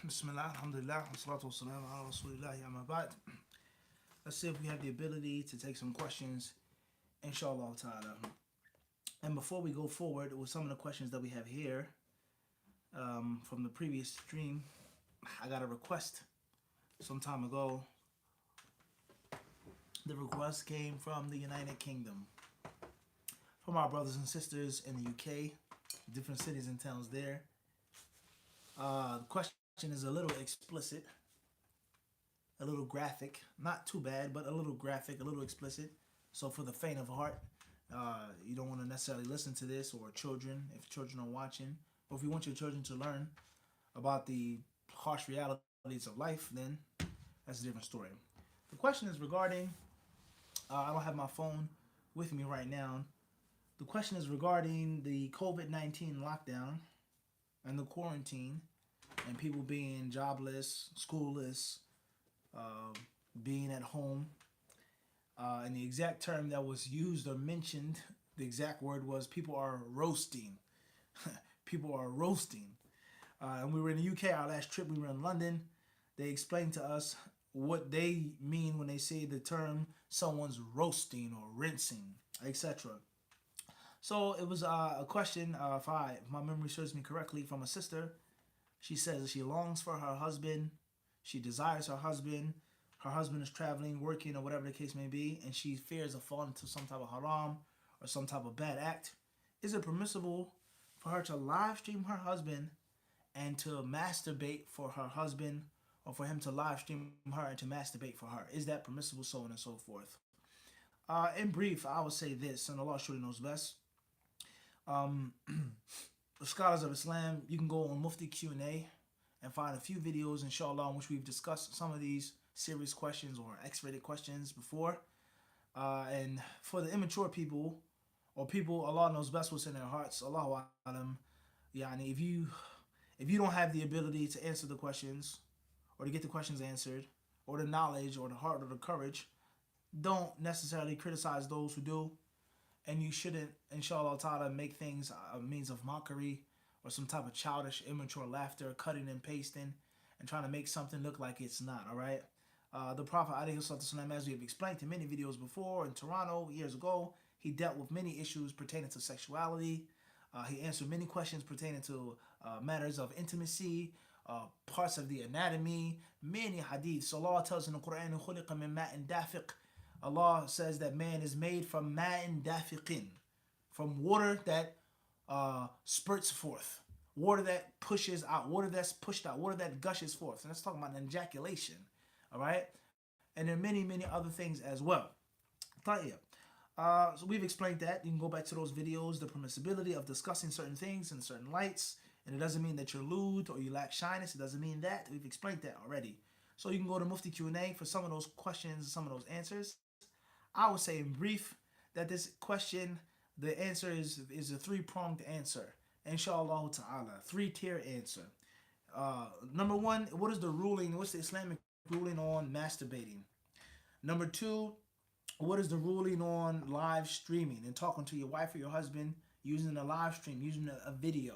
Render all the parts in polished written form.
Bismillah, alhamdulillah, wassalatu wassalamu ala rasulillahi amma ba'd. Let's see if we have the ability to take some questions, inshallah ta'ala. And before we go forward with some of the questions that we have here from the previous stream, I got a request some time ago. The request came from the United Kingdom, from our brothers and sisters in the UK, different cities and towns there. The question is a little explicit, a little graphic, not too bad, but a little graphic, a little explicit. So for the faint of heart, you don't want to necessarily listen to this, or children, if children are watching, or if you want your children to learn about the harsh realities of life, then that's a different story. The question is regarding, I don't have my phone with me right now. The question is regarding the COVID-19 lockdown and the quarantine and people being jobless, schoolless, being at home. And the exact term that was used or mentioned, the exact word was people are roasting. People are roasting. And we were in the UK, our last trip, we were in London. They explained to us what they mean when they say the term someone's roasting or rinsing, etc. So it was a question, if my memory serves me correctly, from a sister. She says she longs for her husband. She desires her husband. Her husband is traveling, working, or whatever the case may be, and she fears of falling into some type of haram or some type of bad act. Is it permissible for her to live stream her husband and to masturbate for her husband, or for him to live stream her and to masturbate for her? Is that permissible, so on and so forth? In brief, I would say this, and Allah surely knows best. The scholars of Islam, you can go on Mufti Q&A and find a few videos, inshallah, in which we've discussed some of these serious questions or X-rated questions before. And for the immature people, or people, Allah knows best what's in their hearts, Allahu Alam, yani if you don't have the ability to answer the questions, or to get the questions answered, or the knowledge, or the heart, or the courage, don't necessarily criticize those who do. And you shouldn't, inshallah ta'ala, make things a means of mockery or some type of childish, immature laughter, cutting and pasting, and trying to make something look like it's not, all right? The Prophet, as we have explained in many videos before, in Toronto years ago, he dealt with many issues pertaining to sexuality. He answered many questions pertaining to matters of intimacy, parts of the anatomy, many hadiths. So Allah tells in the Quran, خُلِقَ مِن مَاءٍ دَافِقٍ. Allah says that man is made from ma'in dafiqin, from water that spurts forth, water that pushes out, water that's pushed out, water that gushes forth. And that's talking about an ejaculation, all right? And there are many, many other things as well. So we've explained that. You can go back to those videos, the permissibility of discussing certain things in certain lights. And it doesn't mean that you're lewd or you lack shyness. It doesn't mean that. We've explained that already. So you can go to Mufti Q&A for some of those questions and some of those answers. I would say in brief that this question, the answer is a three-pronged answer. Inshallah ta'ala, three-tier answer. Number one, what is the ruling, what's the Islamic ruling on masturbating? Number two, what is the ruling on live streaming and talking to your wife or your husband using a live stream, using a video?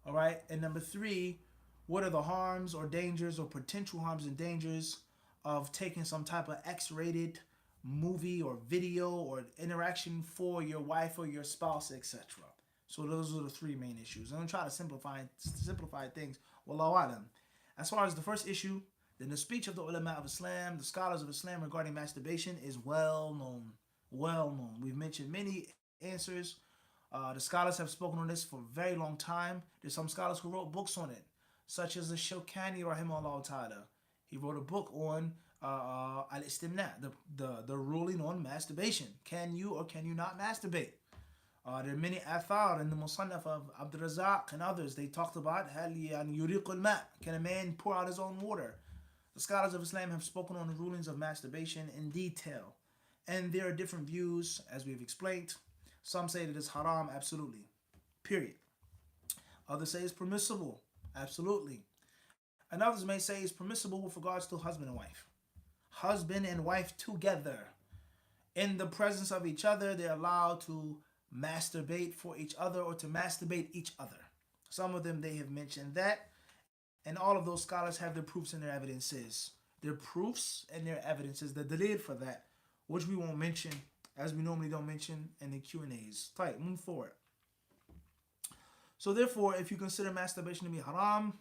All right. And number three, what are the harms or dangers or potential harms and dangers of taking some type of X-rated movie or video or interaction for your wife or your spouse, etc. So those are the three main issues. I'm going to try to simplify things. Wallahu alam. As far as the first issue, then the speech of the ulama of Islam, the scholars of Islam regarding masturbation is well known. Well known. We've mentioned many answers. The scholars have spoken on this for a very long time. There's some scholars who wrote books on it, such as the Shawkani rahimahullah ta'ala. He wrote a book on al-istimna, the ruling on masturbation. Can you or can you not masturbate? There are many athar in the Musannaf of Abd Razak and others. They talked about can a man pour out his own water? The scholars of Islam have spoken on the rulings of masturbation in detail. And there are different views, as we've explained. Some say that it's haram, absolutely. Period. Others say it's permissible, absolutely. And others may say it's permissible with regards to husband and wife. Husband and wife together. In the presence of each other, they're allowed to masturbate for each other or to masturbate each other. Some of them, they have mentioned that. And all of those scholars have their proofs and their evidences. Their proofs and their evidences, the dalil for that, which we won't mention, as we normally don't mention in the Q&As. Right, move forward. So therefore, if you consider masturbation to be haram,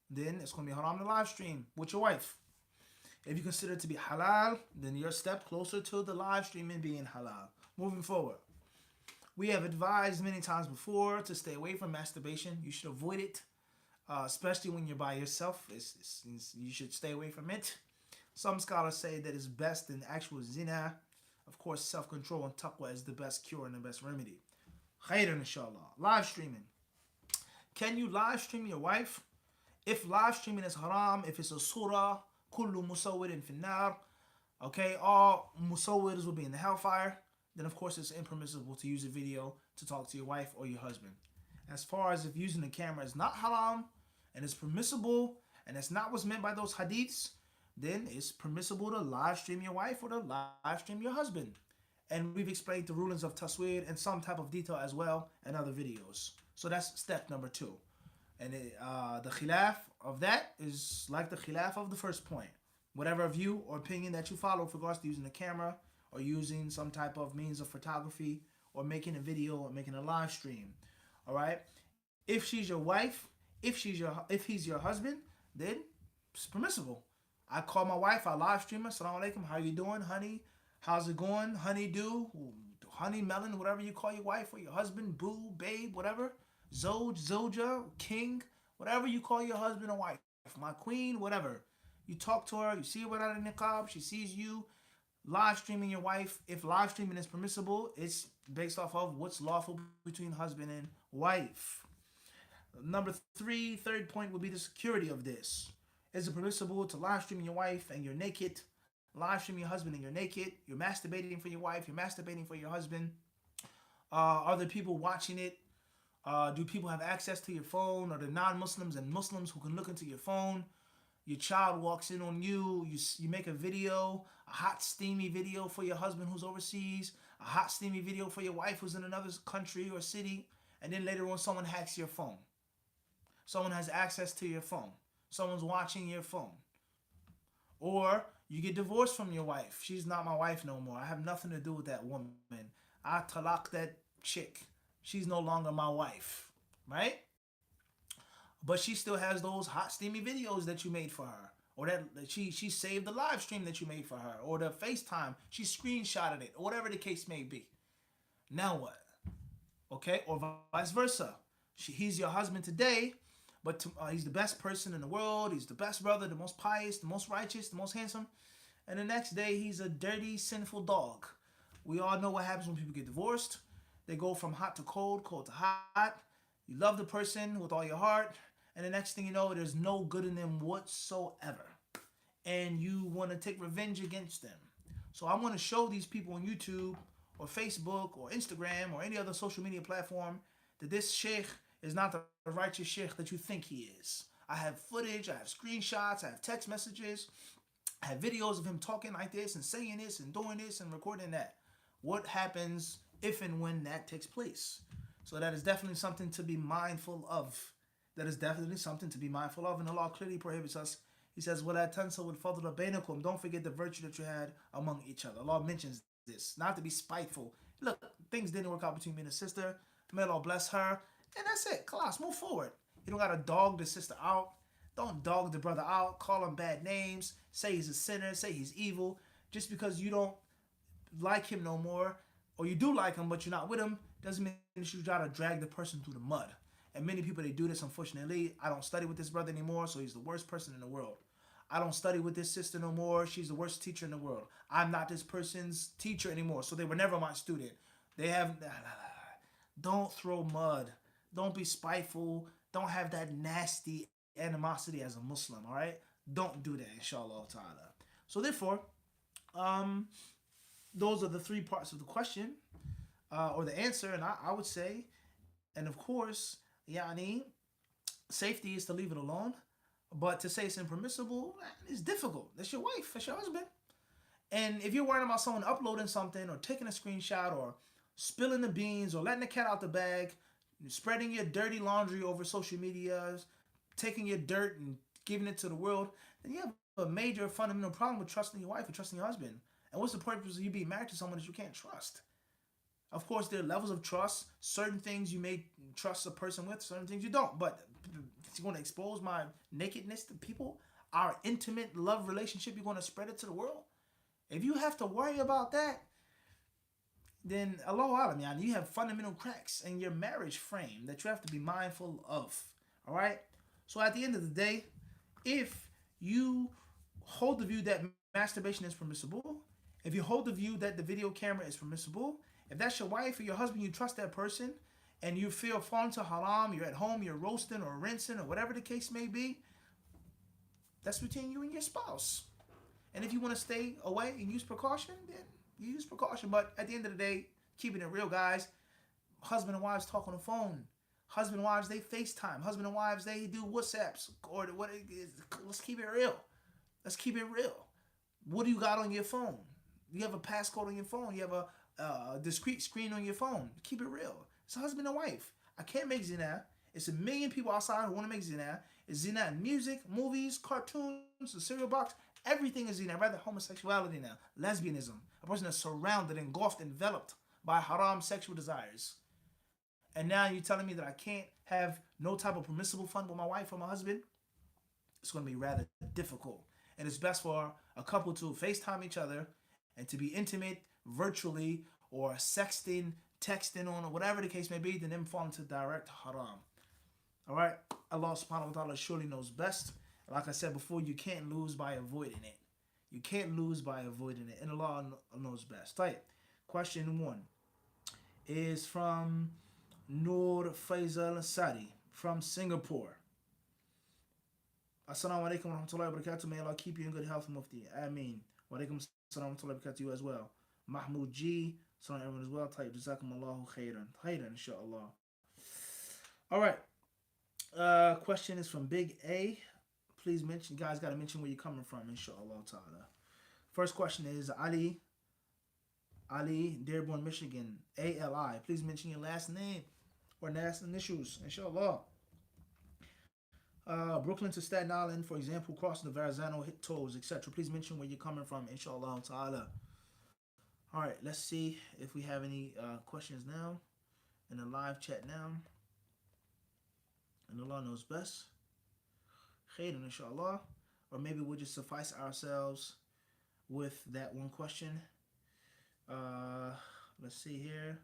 then it's going to be haram to live stream with your wife. If you consider it to be halal, then you're a step closer to the live streaming being halal. Moving forward. We have advised many times before to stay away from masturbation. You should avoid it, especially when you're by yourself. You should stay away from it. Some scholars say that it's best than actual zina. Of course, self-control and taqwa is the best cure and the best remedy. Khairan, inshallah. Live streaming. Can you live stream your wife? If live streaming is haram, if it's a surah, kullu musawwirin finnar, okay, all musawwirs will be in the hellfire, then of course it's impermissible to use a video to talk to your wife or your husband. As far as if using the camera is not haram and it's permissible and that's not what's meant by those hadiths, then it's permissible to live stream your wife or to live stream your husband. And we've explained the rulings of tasweer in some type of detail as well in other videos. So that's step number 2. And the khilaf of that is like the khilaf of the first point. Whatever view or opinion that you follow with regards to using the camera or using some type of means of photography or making a video or making a live stream. All right? If she's your wife, if he's your husband, then it's permissible. I call my wife, I live stream her, Assalamu alaikum, how you doing, honey? How's it going? Honeydew, honey melon, whatever you call your wife or your husband, boo, babe, whatever. Zoj, Zoja, king, whatever you call your husband or wife, my queen, whatever. You talk to her, you see her without a niqab, she sees you, live streaming your wife. If live streaming is permissible, it's based off of what's lawful between husband and wife. Number 3, third point would be the security of this. Is it permissible to live stream your wife and you're naked? Live stream your husband and you're naked? You're masturbating for your wife, you're masturbating for your husband. Are there people watching it? Do people have access to your phone? Are there non-Muslims and Muslims who can look into your phone? Your child walks in on you. You make a video, a hot steamy video for your husband who's overseas, a hot steamy video for your wife who's in another country or city, and then later on someone hacks your phone. Someone has access to your phone. Someone's watching your phone. Or you get divorced from your wife. She's not my wife no more. I have nothing to do with that woman. I talaq that chick. She's no longer my wife, right? But she still has those hot steamy videos that you made for her, or that she saved the live stream that you made for her, or the FaceTime, she screenshotted it, or whatever the case may be. Now what? Okay, or vice versa. He's your husband today, but he's the best person in the world. He's the best brother, the most pious, the most righteous, the most handsome. And the next day, he's a dirty, sinful dog. We all know what happens when people get divorced. They go from hot to cold, cold to hot. You love the person with all your heart, and the next thing you know, there's no good in them whatsoever. And you want to take revenge against them. So I want to show these people on YouTube or Facebook or Instagram or any other social media platform that this sheikh is not the righteous sheikh that you think he is. I have footage, I have screenshots, I have text messages, I have videos of him talking like this and saying this and doing this and recording that. What happens if and when that takes place? So that is definitely something to be mindful of. That is definitely something to be mindful of. And Allah clearly prohibits us. He says, وَلَا تَنْسَوْا الْفَضْلَ بَيْنَكُمْ. Don't forget the virtue that you had among each other. Allah mentions this. Not to be spiteful. Look, things didn't work out between me and the sister. May Allah bless her. And that's it. Class, move forward. You don't got to dog the sister out. Don't dog the brother out. Call him bad names. Say he's a sinner. Say he's evil. Just because you don't like him no more, or you do like him but you're not with him, doesn't mean that you try to drag the person through the mud. And many people, they do this, unfortunately. I don't study with this brother anymore, so he's the worst person in the world. I don't study with this sister no more. She's the worst teacher in the world. I'm not this person's teacher anymore, so they were never my student. They have... Don't throw mud. Don't be spiteful. Don't have that nasty animosity as a Muslim, all right? Don't do that, inshallah ta'ala. So therefore, those are the 3 parts of the question, or the answer, and I would say, and of course, safety is to leave it alone, but to say it's impermissible is difficult. That's your wife, that's your husband. And if you're worrying about someone uploading something or taking a screenshot or spilling the beans or letting the cat out the bag, spreading your dirty laundry over social media, taking your dirt and giving it to the world, then you have a major fundamental problem with trusting your wife or trusting your husband. And what's the purpose of you being married to someone that you can't trust? Of course, there are levels of trust. Certain things you may trust a person with, certain things you don't. But you're going to expose my nakedness to people, our intimate love relationship, you're going to spread it to the world? If you have to worry about that, then Allahu Alam, you have fundamental cracks in your marriage frame that you have to be mindful of. All right? So at the end of the day, if you hold the view that masturbation is permissible, if you hold the view that the video camera is permissible, if that's your wife or your husband, you trust that person, and you feel falling to haram, you're at home, you're roasting or rinsing or whatever the case may be, that's between you and your spouse. And if you want to stay away and use precaution, then you use precaution. But at the end of the day, keeping it real, guys, husband and wives talk on the phone. Husband and wives, they FaceTime. Husband and wives, they do WhatsApps. Or what it is. Let's keep it real. Let's keep it real. What do you got on your phone? You have a passcode on your phone. You have a discrete screen on your phone. Keep it real. It's a husband and wife. I can't make zina. It's a million people outside who want to make zina. It's zina in music, movies, cartoons, the cereal box. Everything is zina. Rather homosexuality now. Lesbianism. A person that's surrounded, engulfed, enveloped by haram sexual desires. And now you're telling me that I can't have no type of permissible fun with my wife or my husband? It's going to be rather difficult. And it's best for a couple to FaceTime each other and to be intimate virtually or sexting, texting on, or whatever the case may be, than them fall into direct haram. All right? Allah subhanahu wa ta'ala surely knows best. Like I said before, you can't lose by avoiding it. You can't lose by avoiding it. And Allah knows best. Right. Question 1 is from Noor Faisal Sadi from Singapore. Assalamu alaikum wa rahmatullahi wa barakatuh. May Allah keep you in good health, Mufti. Ameen. Wa alaikum assalam wa rahmatullahi wa barakatuh, you as well. Mahmoud G. Salam everyone as well. Type Jazakum Allahu khairan. Khairan, inshallah. All right. Question is from Big A. Please mention, you guys got to mention where you're coming from, inshallah ta'ala. First question is Ali, Dearborn, Michigan, ALI. Please mention your last name or last initials, inshallah. Brooklyn to Staten Island, for example, crossing the Verrazano, hit tolls, etc. Please mention where you're coming from, inshallah ta'ala. All right, let's see if we have any questions now in the live chat now. And Allah knows best. Khairan, inshallah. Or maybe we'll just suffice ourselves with that one question. Let's see here.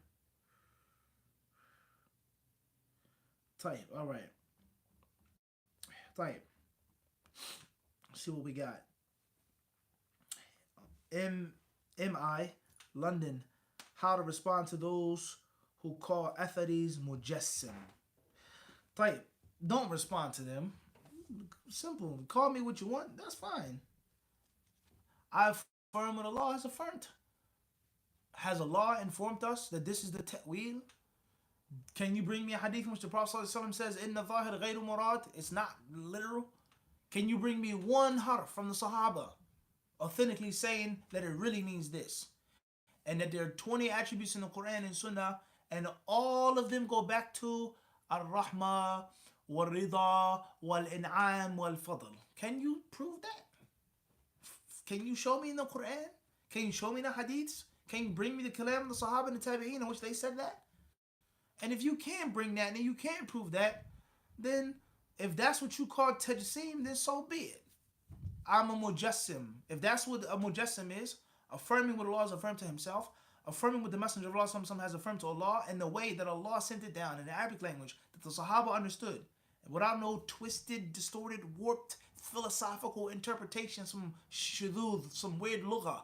Type. All right. Type. Let's see what we got. MI, London. How to respond to those who call Atharis Mujassim. Type. Don't respond to them. Simple. Call me what you want. That's fine. I affirm what Allah has affirmed. Has Allah informed us that this is the ta'wil? Can you bring me a hadith in which the Prophet ﷺ says, Inna zahir ghayru murad? It's not literal. Can you bring me one harf from the Sahaba authentically saying that it really means this? And that there are 20 attributes in the Quran and Sunnah, and all of them go back to Ar-Rahmah, Wal-Rida, Wal-In'am, Wal-Fadl. Can you prove that? Can you show me in the Quran? Can you show me the hadiths? Can you bring me the kalam of the Sahaba and the Tabi'een in which they said that? And if you can't bring that and you can't prove that, then if that's what you call tajsim, then so be it. I'm a mujassim. If that's what a mujassim is, affirming what Allah has affirmed to himself, affirming what the Messenger of Allah has affirmed to Allah in the way that Allah sent it down in the Arabic language that the Sahaba understood, without no twisted, distorted, warped, philosophical interpretations, some shudud, some weird lugha.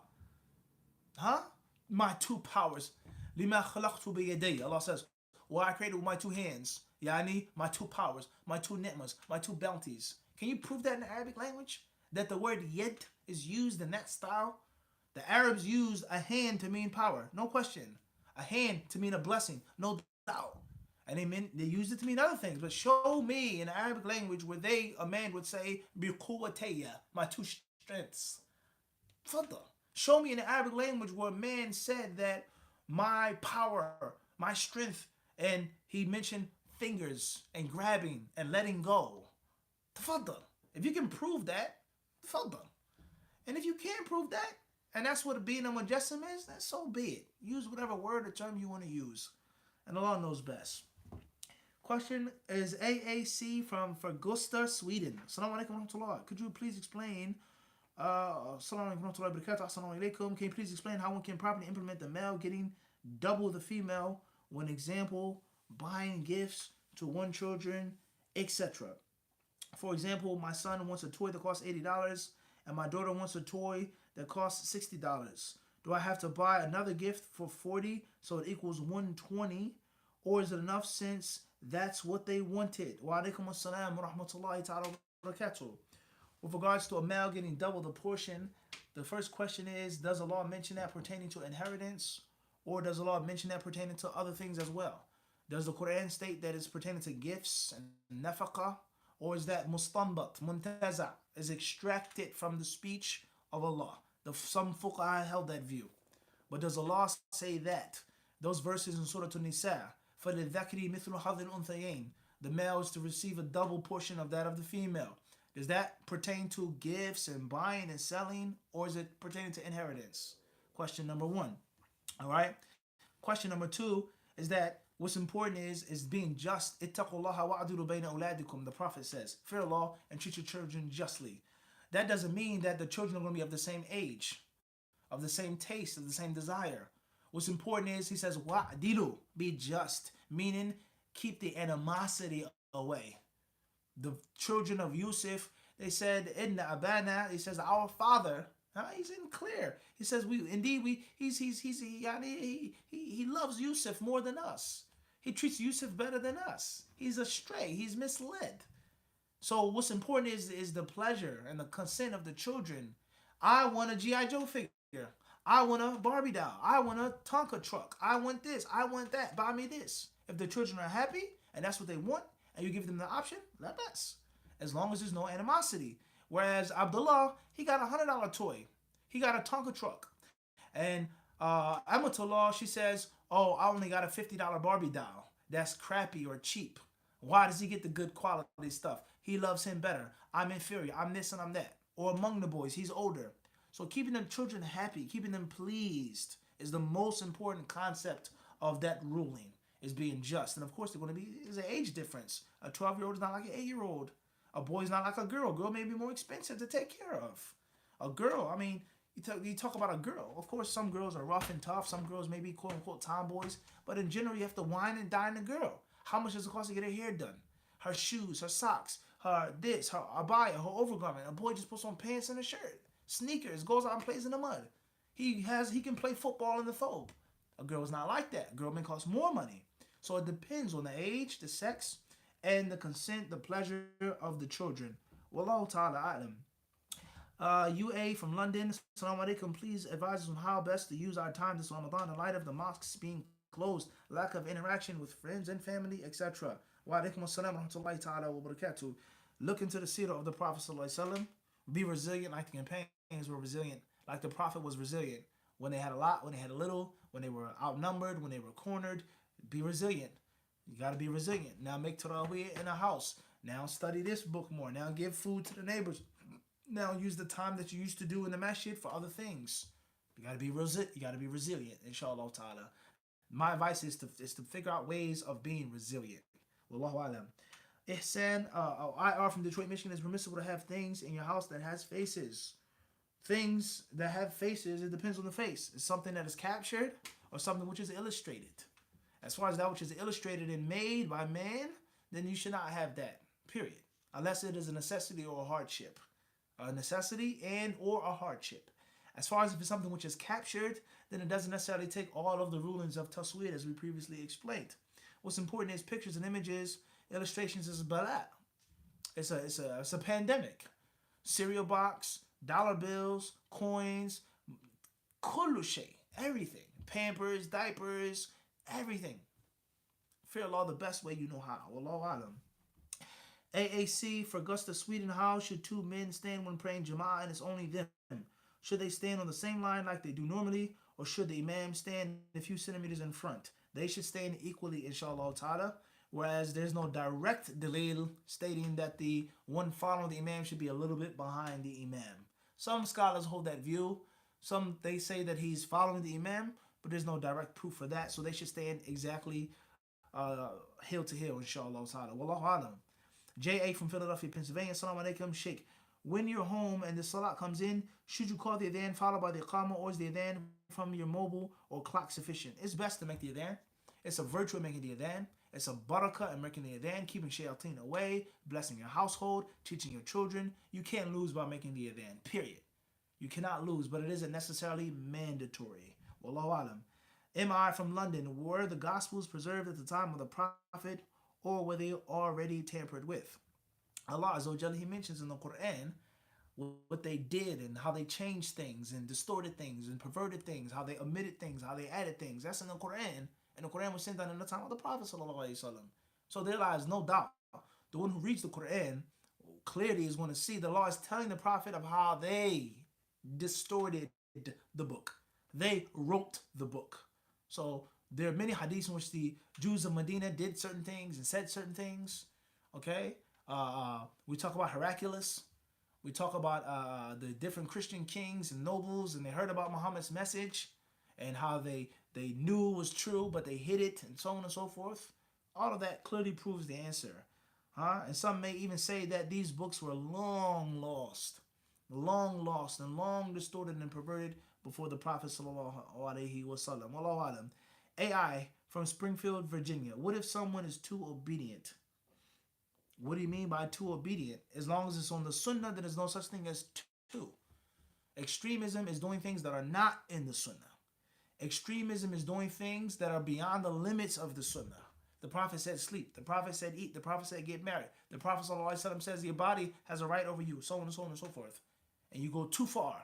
Huh? My two powers. Lima khalaqtu biyadayya. Allah says, well, I created with my two hands. Yani, my two powers, my two ni'mas, my two bounties. Can you prove that in the Arabic language? That the word yad is used in that style? The Arabs used a hand to mean power. No question. A hand to mean a blessing. No doubt. And they used it to mean other things. But show me in the Arabic language where a man would say, biquwatayya, my two strengths. Fadda. Show me in the Arabic language where a man said that my power, my strength, and he mentioned fingers and grabbing and letting go. Tafaddal. If you can prove that, tafaddal. And if you can't prove that, and that's what being a mujassam is, then so be it. Use whatever word or term you want to use. And Allah knows best. Question is AAC from Fergusta, Sweden. Assalamu alaikum wa rahmatullah. Could you please explain Assalamu alaikum wa rahmatullahi wa barakatuh. Assalamu alaikum. Can you please explain how one can properly implement the male getting double the female when, example, buying gifts to one children, etc. For example, my son wants a toy that costs $80 and my daughter wants a toy that costs $60. Do I have to buy another gift for $40 so it equals $120, or is it enough since that's what they wanted? Wa alaikum assalam wa rahmatullahi ta'ala wa barakatuh. With regards to a male getting double the portion, the first question is, does Allah mention that pertaining to inheritance, or does Allah mention that pertaining to other things as well? Does the Quran state that it's pertaining to gifts and nafaqah, or is that mustanbat, muntaza, is extracted from the speech of Allah? Some fuqaha held that view. But does Allah say that? Those verses in Surah An-Nisa, فَلِلذَّكْرِ مِثْلُ حَظِّ الْأُنْثَيَيْنِ, the male is to receive a double portion of that of the female. Does that pertain to gifts and buying and selling, or is it pertaining to inheritance? Question number one. All right. Question number two is that what's important is being just. Ittaqullaha wa'adilu bayna awladikum. The Prophet says, fear Allah and treat your children justly. That doesn't mean that the children are going to be of the same age, of the same taste, of the same desire. What's important is, he says, wa'adilu, be just, meaning keep the animosity away. The children of Yusuf, they said, Inna abana, he says, our father, he's in clear. He says, he loves Yusuf more than us. He treats Yusuf better than us. He's astray, he's misled. So what's important is the pleasure and the consent of the children. I want a G.I. Joe figure. I want a Barbie doll. I want a Tonka truck. I want this. I want that. Buy me this. If the children are happy and that's what they want, and you give them the option, let us. As long as there's no animosity. Whereas Abdullah, he got a $100 toy. He got a Tonka truck. And Amatullah, she says, oh, I only got a $50 Barbie doll. That's crappy or cheap. Why does he get the good quality stuff? He loves him better. I'm inferior. I'm this and I'm that. Or among the boys, he's older. So keeping them children happy, keeping them pleased is the most important concept of that ruling, is being just. And of course, there's an age difference. A 12-year-old is not like an 8-year-old. A boy is not like a girl. A girl may be more expensive to take care of. A girl, I mean, you talk about a girl. Of course, some girls are rough and tough. Some girls may be quote-unquote tomboys. But in general, you have to wine and dine a girl. How much does it cost to get her hair done? Her shoes, her socks, her this, her abaya, her overgarment. A boy just puts on pants and a shirt. Sneakers, goes out and plays in the mud. He can play football in the thobe. A girl is not like that. A girl may cost more money. So it depends on the age, the sex, and the consent, the pleasure of the children. Wallahu ta'ala a'lam. UA from London. Assalamu alaikum. Please advise us on how best to use our time this Ramadan in light of the mosques being closed, lack of interaction with friends and family, etc. Wa alaikum assalam wa rahmatullahi ta'ala wa barakatuh. Look into the seerah of the Prophet sallallahu alaihi wasallam. Be resilient like the companions were resilient, like the Prophet was resilient. When they had a lot, when they had a little, when they were outnumbered, when they were cornered, be resilient. You got to be resilient. Now make tarawih in a house. Now study this book more. Now give food to the neighbors. Now use the time that you used to do in the masjid for other things. You got to be resilient, inshallah ta'ala. My advice is to figure out ways of being resilient. Wallahu alam. Ihsan, IR from Detroit, Michigan, is permissible to have things in your house that has faces. Things that have faces, it depends on the face. It's something that is captured or something which is illustrated. As far as that which is illustrated and made by man, then you should not have that, period. Unless it is a necessity or a hardship. A necessity and or a hardship. As far as if it's something which is captured, then it doesn't necessarily take all of the rulings of tasweer as we previously explained. What's important is pictures and images, illustrations is bala. It's a pandemic. Cereal box, dollar bills, coins, kullu shay, everything. Pampers, diapers, everything. Fear Allah the best way you know how. Wallahu alam. AAC for Augusta, Sweden. How should two men stand when praying Jama'ah and it's only them? Should they stand on the same line like they do normally, or should the imam stand a few centimeters in front? They should stand equally, inshallah ta'ala. whereas there's no direct dalil stating that the one following the imam should be a little bit behind the imam. Some scholars hold that view. Some, they say that he's following the imam, but there's no direct proof for that, so they should stand exactly hill to hill, inshallah ta'ala. Wallahu alam. J.A. from Philadelphia, Pennsylvania. Assalamu alaikum, Sheikh. When you're home and the salat comes in, should you call the adhan followed by the iqamah, or is the adhan from your mobile or clock sufficient? It's best to make the adhan. It's a virtue of making the adhan. It's a barakah in making the adhan, keeping shayateen away, blessing your household, teaching your children. You can't lose by making the adhan, period. You cannot lose, but it isn't necessarily mandatory. Wallahu alam. M.I. from London. Were the Gospels preserved at the time of the Prophet, or were they already tampered with? Allah Azza wa Jalla, He mentions in the Quran what they did and how they changed things and distorted things and perverted things, how they omitted things, how they added things. That's in the Quran, and the Quran was sent down in the time of the Prophet sallallahu alaihi wasallam. So there lies no doubt. The one who reads the Quran clearly is going to see the law is telling the Prophet of how they distorted the book. They wrote the book. So there are many hadiths in which the Jews of Medina did certain things and said certain things. Okay? We talk about Heraclius. We talk about the different Christian kings and nobles, and they heard about Muhammad's message and how they knew it was true, but they hid it, and so on and so forth. All of that clearly proves the answer. And some may even say that these books were long lost and long distorted and perverted before the Prophet sallallahu alaihi wasallam. Wallahu alam. AI from Springfield, Virginia. What if someone is too obedient? What do you mean by too obedient? As long as it's on the sunnah, then there's no such thing as too. Extremism is doing things that are not in the sunnah. Extremism is doing things that are beyond the limits of the sunnah. The Prophet said sleep. The Prophet said eat. The Prophet said get married. The Prophet ﷺ says your body has a right over you, so on and so on and so forth. And you go too far.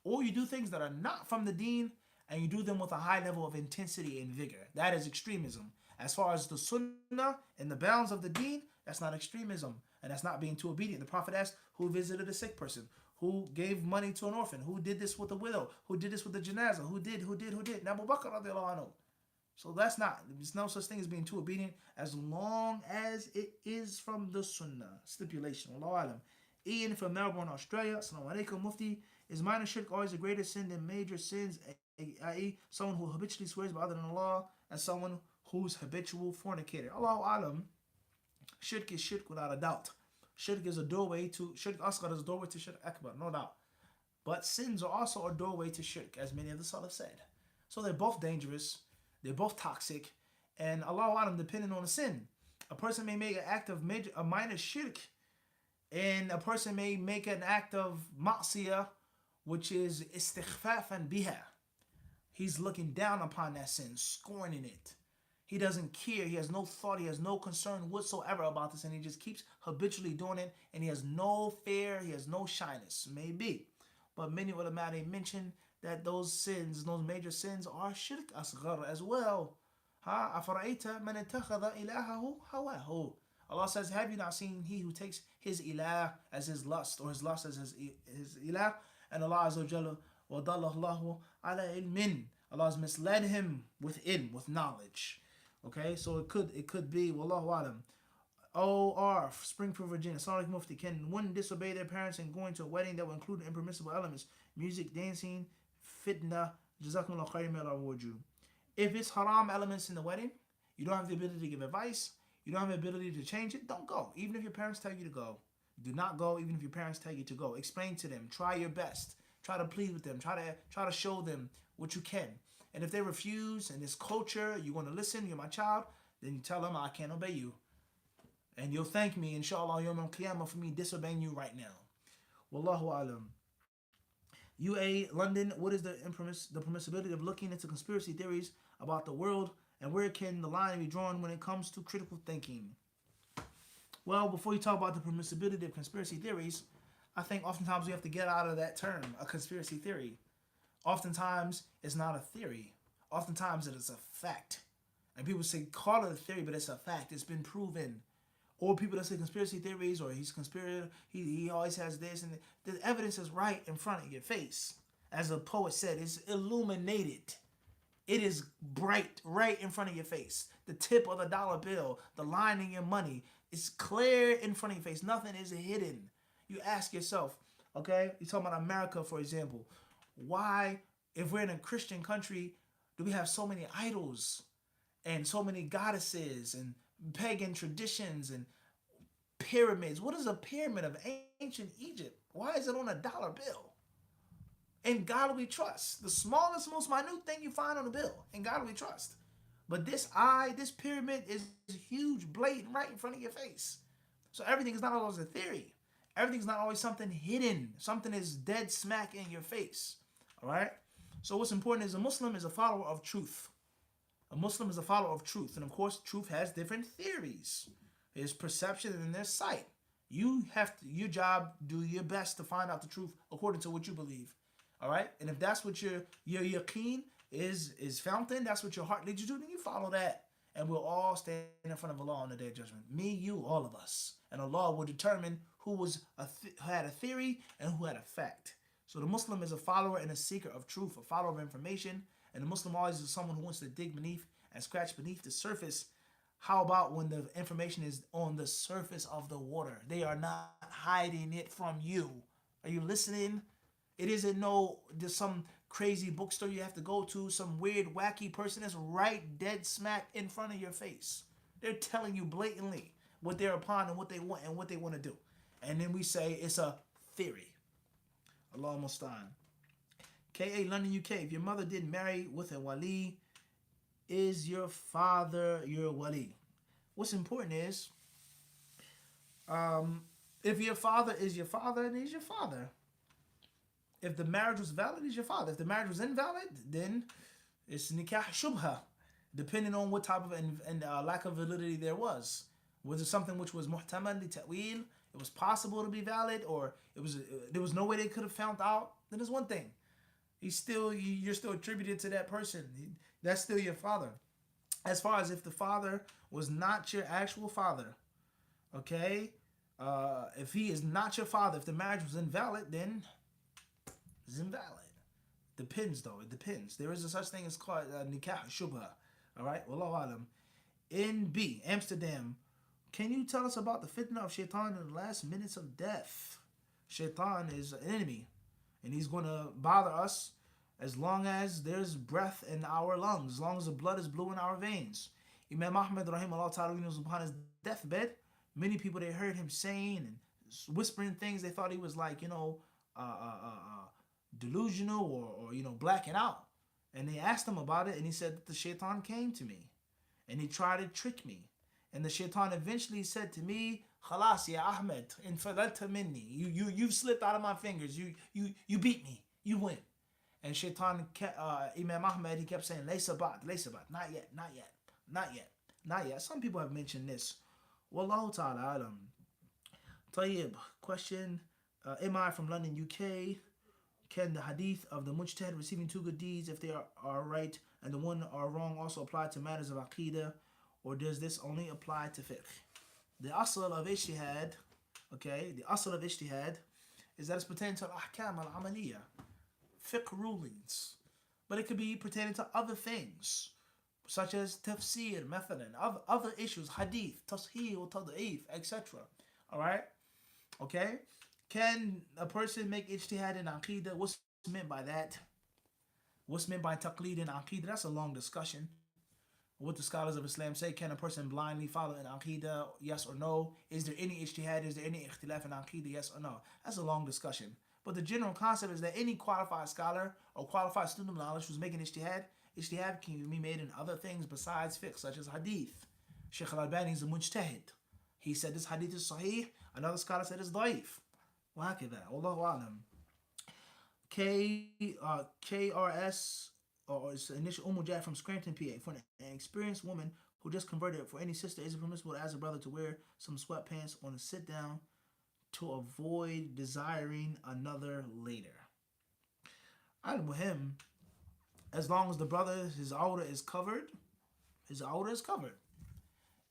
Or you do things that are not from the deen, and you do them with a high level of intensity and vigor. That is extremism. As far as the sunnah and the bounds of the deen, that's not extremism, and that's not being too obedient. The Prophet asked, who visited a sick person? Who gave money to an orphan? Who did this with a widow? Who did this with the janazah? Who did? Now Abu Bakr radiallahu anhu. So there's no such thing as being too obedient as long as it is from the sunnah. Stipulation. Allahu alam. Ian from Melbourne, Australia. Assalamu alaikum, Mufti. Is minor shirk always a greater sin than major sins, i.e. someone who habitually swears by other than Allah and someone who's habitual fornicator? Allahu alam. Shirk is shirk without a doubt. Shirk is a doorway to shirk asghar is a doorway to shirk akbar, no doubt. But sins are also a doorway to shirk, as many of the Salaf said. So they're both dangerous, they're both toxic, and Allahu alam, depending on the sin. A person may make an act of a minor shirk, and a person may make an act of ma'siyah, which is istighfafan biha. He's looking down upon that sin, scorning it. He doesn't care. He has no thought. He has no concern whatsoever about this, and he just keeps habitually doing it, and he has no fear. He has no shyness. Maybe. But many ulama, they mention that those sins, those major sins, are shirk asghar as well. أَفَرَأَيْتَ مَنِ اتَّخَذَ إِلَهَهُ هَوَاهُ. Allah says, have you not seen he who takes his ilah as his lust, or his lust as his ilah? And Allah Azza wa Jalla, وَضَلَّ اللَّهُ عَلَى عِلْمٍ. Allah has misled him with ilm, with knowledge. Okay, so it could be, wallahu alam. O.R. Springfield, Virginia. Assalamu alaikum, Mufti. Can one disobey their parents in going to a wedding that will include impermissible elements? Music, dancing, fitna. Jazakumullah khairan, may Allah reward you. If it's haram elements in the wedding, you don't have the ability to give advice, you don't have the ability to change it, don't go. Even if your parents tell you to go. Do not go, even if your parents tell you to go. Explain to them. Try your best. Try to plead with them. Try to show them what you can. And if they refuse, and it's culture, you want to listen, you're my child, then you tell them, I can't obey you. And you'll thank me, inshallah, yawm al-qiyamah, for me disobeying you right now. Wallahu alam. UA, London, what is the permissibility of looking into conspiracy theories about the world, and where can the line be drawn when it comes to critical thinking? Well, before you talk about the permissibility of conspiracy theories, I think oftentimes we have to get out of that term, a conspiracy theory. Oftentimes, it's not a theory. Oftentimes, it is a fact. And people say, call it a theory, but it's a fact. It's been proven. Or people that say conspiracy theories, or he's conspirator, he always has this, and the evidence is right in front of your face. As a poet said, it's illuminated. It is bright right in front of your face. The tip of the dollar bill, the line in your money, it's clear in front of your face. Nothing is hidden. You ask yourself, okay? You talking about America, for example. Why, if we're in a Christian country, do we have so many idols and so many goddesses and pagan traditions and pyramids? What is a pyramid of ancient Egypt? Why is it on a dollar bill? In God we trust. The smallest, most minute thing you find on the bill. In God we trust. But this pyramid is huge, blatant, right in front of your face. So everything is not always a theory. Everything's not always something hidden. Something is dead smack in your face. All right? So what's important is a Muslim is a follower of truth. A Muslim is a follower of truth. And of course, truth has different theories. There's perception and there's sight. You have to, your job, do your best to find out the truth according to what you believe. All right? And if that's what your yaqeen is fountain, that's what your heart leads you to, then you follow that. And we'll all stand in front of Allah on the day of judgment. Me, you, all of us. And Allah will determine who had a theory and who had a fact. So the Muslim is a follower and a seeker of truth, a follower of information. And the Muslim always is someone who wants to dig beneath and scratch beneath the surface. How about when the information is on the surface of the water? They are not hiding it from you. Are you listening? It isn't just some crazy bookstore you have to go to, some weird, wacky person that's right dead smack in front of your face. They're telling you blatantly what they're upon and what they want and what they want to do. And then we say it's a theory. Allah Mustaan. K.A. London, UK. If your mother didn't marry with a wali, is your father your wali? What's important is, if your father is your father, then he's your father. If the marriage was valid, he's your father. If the marriage was invalid, then it's nikah shubha, depending on what type of lack of validity there was. Was it something which was muhtamal li ta'wil? It was possible to be valid, or there was no way they could have found out. Then there's one thing. You're still attributed to that person. That's still your father. As far as if the father was not your actual father, okay? If he is not your father, if the marriage was invalid, then it's invalid. Depends though. It depends. There is a such thing as called nikah shubha. All right. Wallahu alam. In B, Amsterdam. Can you tell us about the fitna of shaitan in the last minutes of death? Shaitan is an enemy, and he's going to bother us as long as there's breath in our lungs, as long as the blood is blue in our veins. Imam Ahmad rahimahullah ta'ala, when he was upon his deathbed, many people, they heard him saying and whispering things. They thought he was like, delusional or blacking out. And they asked him about it, and he said that the shaitan came to me and he tried to trick me. And the shaitan eventually said to me, Khalas ya Ahmed, infadalta minni. You've slipped out of my fingers. You beat me. You win. And shaitan, Imam Ahmed, he kept saying, Laysa ba'd, not yet, not yet, not yet, not yet. Some people have mentioned this. Wallahu ta'ala alam. Tayyib, question, Am I from London, UK? Can the hadith of the mujtahid receiving two good deeds, if they are right and the one are wrong, also apply to matters of aqidah, or does this only apply to fiqh? The asl of ijtihad, okay, the asl of ijtihad is that it's pertaining to al-ahkam al-amaliyah, fiqh rulings, but it could be pertaining to other things, such as tafsir, mathalan, other issues, hadith, tashih or tad'if, etc. All right, okay. Can a person make ijtihad in aqidah? What's meant by that? What's meant by taqleed in aqidah? That's a long discussion. What the scholars of Islam say, can a person blindly follow in aqidah? Yes or no? Is there any ijtihad? Is there any ikhtilaf in aqidah? Yes or no? That's a long discussion. But the general concept is that any qualified scholar or qualified student of knowledge who's making ijtihad can be made in other things besides fiqh, such as hadith. Shaykh al-Albani is a mujtahid. He said this hadith is sahih. Another scholar said it's da'if. وهكذا والله أعلم. KRS, or it's initial Jack from Scranton, PA. For an experienced woman who just converted, for any sister, is it permissible to ask a brother to wear some sweatpants on a sit down to avoid desiring another later? I'm with him. As long as the brother, his aura is covered, his aura is covered.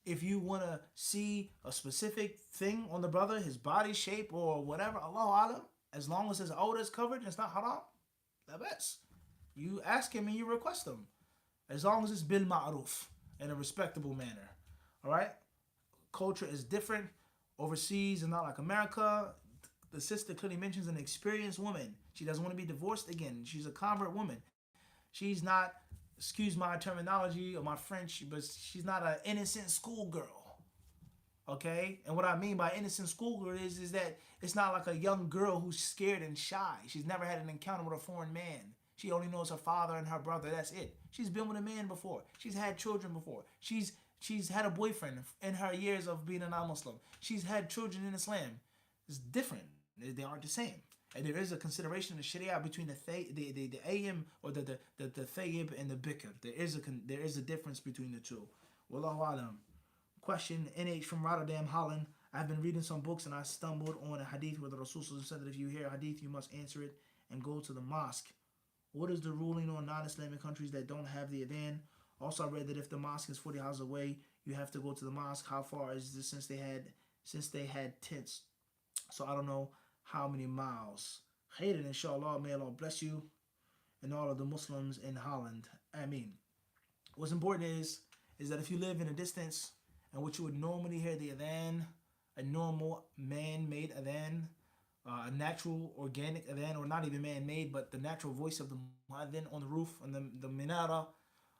If you want to see a specific thing on the brother, his body shape or whatever, Allahu Alam, as long as his aura is covered and it's not haram, the best. You ask him and you request him. as long as it's bil ma'ruf, in a respectable manner. All right? Culture is different overseas and not like America. The sister clearly mentions an experienced woman. She doesn't want to be divorced again. She's a convert woman. She's not, excuse my terminology or my French, but she's not an innocent schoolgirl. Okay? And what I mean by innocent schoolgirl is that it's not like a young girl who's scared and shy. She's never had an encounter with a foreign man. She only knows her father and her brother. That's it. She's been with a man before. She's had children before. She's had a boyfriend in her years of being a non-Muslim. She's had children in Islam. It's different. They aren't the same. And there is a consideration in the Sharia between the ayyim or the thayyib and the bikr. There is a difference between the two. Wallahu alam. Question NH from Rotterdam, Holland. I've been reading some books and I stumbled on a hadith where the Rasul said that if you hear a hadith, you must answer it and go to the mosque. What is the ruling on non-Islamic countries that don't have the adhan? Also, I read that if the mosque is 40 houses away, you have to go to the mosque. How far is this since they had tents? So I don't know how many miles. Khairan, inshallah, may Allah bless you and all of the Muslims in Holland. I mean, what's important is that if you live in a distance and what you would normally hear the adhan, a normal man-made adhan, a natural organic adhan, or not even man-made, but the natural voice of the muadhin on the roof, on the minara,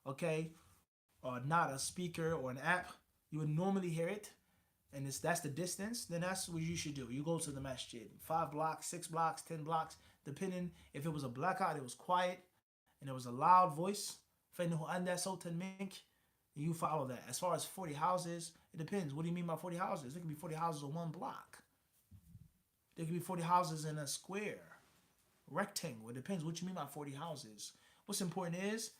okay, not a speaker or an app, you would normally hear it, and that's the distance, then that's what you should do. You go to the masjid, 5 blocks, 6 blocks, 10 blocks, depending. If it was a blackout, it was quiet, and it was a loud voice, you follow that. As far as 40 houses, it depends. What do you mean by 40 houses? There could be 40 houses on one block. There could be 40 houses in a square, rectangle. It depends what you mean by 40 houses. What's important is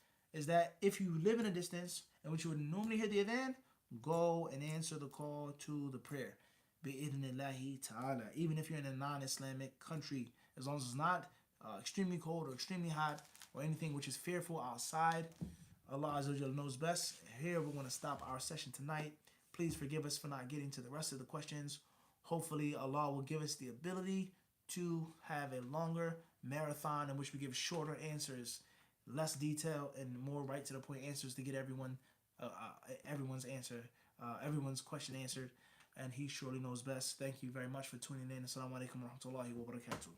that if you live in a distance and what you would normally hear the adhan, go and answer the call to the prayer. Bi'idhnillahi ta'ala. Even if you're in a non-Islamic country, as long as it's not extremely cold or extremely hot or anything which is fearful outside, Allah Azza wa Jalla knows best. Here we're going to stop our session tonight. Please forgive us for not getting to the rest of the questions. Hopefully Allah will give us the ability to have a longer marathon in which we give shorter answers, less detail, and more right to the point answers to get everyone's question answered. And He surely knows best. Thank you very much for tuning in. Assalamu alaikum wa rahmatullahi wa barakatuh.